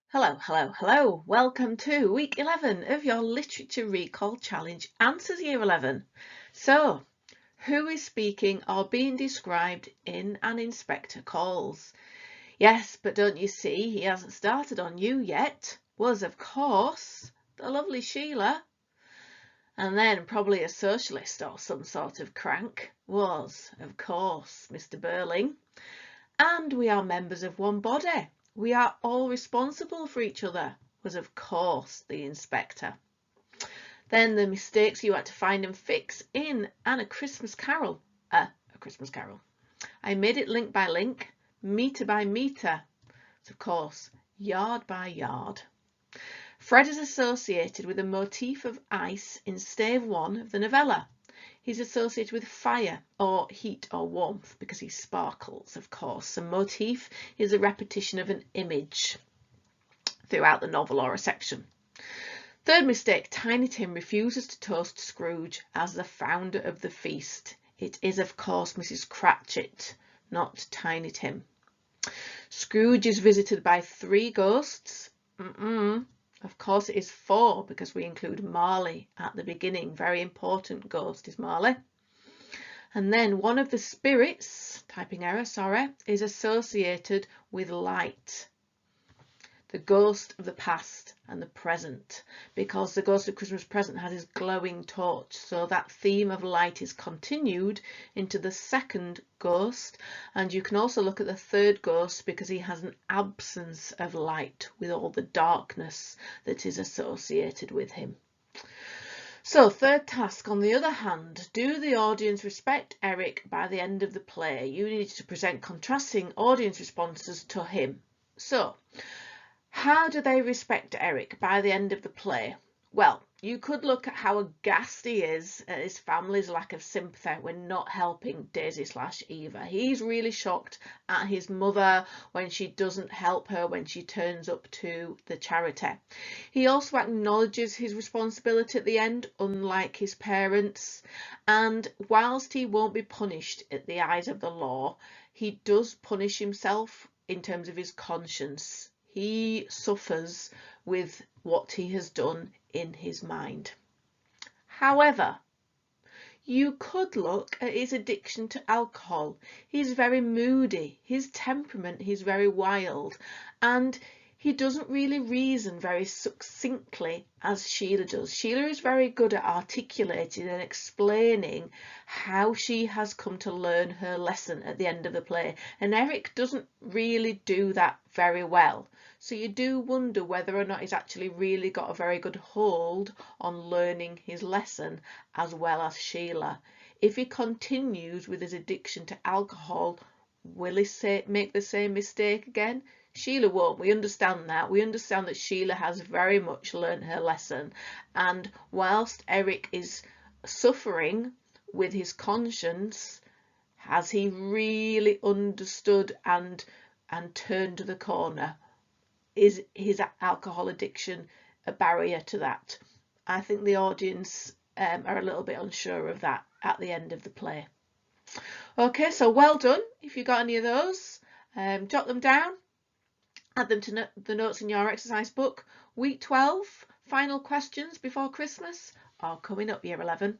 Hello, hello, hello. Welcome to week 11 of your Literature Recall Challenge Answers Year 11. So, who is speaking or being described in An Inspector Calls? Yes, but don't you see he hasn't started on you yet? Was, of course, the lovely Sheila. And then probably a socialist or some sort of crank was, of course, Mr. Burling. And we are members of one body. We are all responsible for each other, was of course the inspector. Then the mistakes you had to find and fix in and A Christmas Carol. A Christmas Carol. I made it link by link, metre by metre. It's of course yard by yard. Fred is associated with a motif of ice in stave 1 of the novella. He's associated with fire or heat or warmth because he sparkles, of course. A motif is a repetition of an image throughout the novel or a section. Third mistake, Tiny Tim refuses to toast Scrooge as the founder of the feast. It is, of course, Mrs. Cratchit, not Tiny Tim. Scrooge is visited by 3 ghosts. Of course it is 4 because we include Marley at the beginning. Very important ghost is Marley. And then one of the spirits, typing error, sorry, is associated with light. The ghost of the past and the present, because the ghost of Christmas Present has his glowing torch. So that theme of light is continued into the second ghost. And you can also look at the third ghost because he has an absence of light with all the darkness that is associated with him. So, third task, on the other hand, do the audience respect Eric by the end of the play? You need to present contrasting audience responses to him. So, how do they respect Eric by the end of the play? Well, you could look at how aghast he is at his family's lack of sympathy when not helping Daisy/Eva. He's really shocked at his mother when she doesn't help her when she turns up to the charity. He also acknowledges his responsibility at the end, unlike his parents. And whilst he won't be punished at the eyes of the law, he does punish himself in terms of his conscience. He suffers with what he has done in his mind. However, you could look at his addiction to alcohol. He's very moody, his temperament, he's very wild, and he doesn't really reason very succinctly as Sheila does. Sheila is very good at articulating and explaining how she has come to learn her lesson at the end of the play, and Eric doesn't really do that very well. So you do wonder whether or not he's actually really got a very good hold on learning his lesson as well as Sheila. If he continues with his addiction to alcohol, will he make the same mistake again? Sheila won't. We understand that. We understand that Sheila has very much learned her lesson. And whilst Eric is suffering with his conscience, has he really understood and turned the corner? Is his alcohol addiction a barrier to that? I think the audience are a little bit unsure of that at the end of the play. Okay, so well done. If you got any of those, jot them down, add them to the notes in your exercise book. Week 12, final questions before Christmas are coming up, Year 11.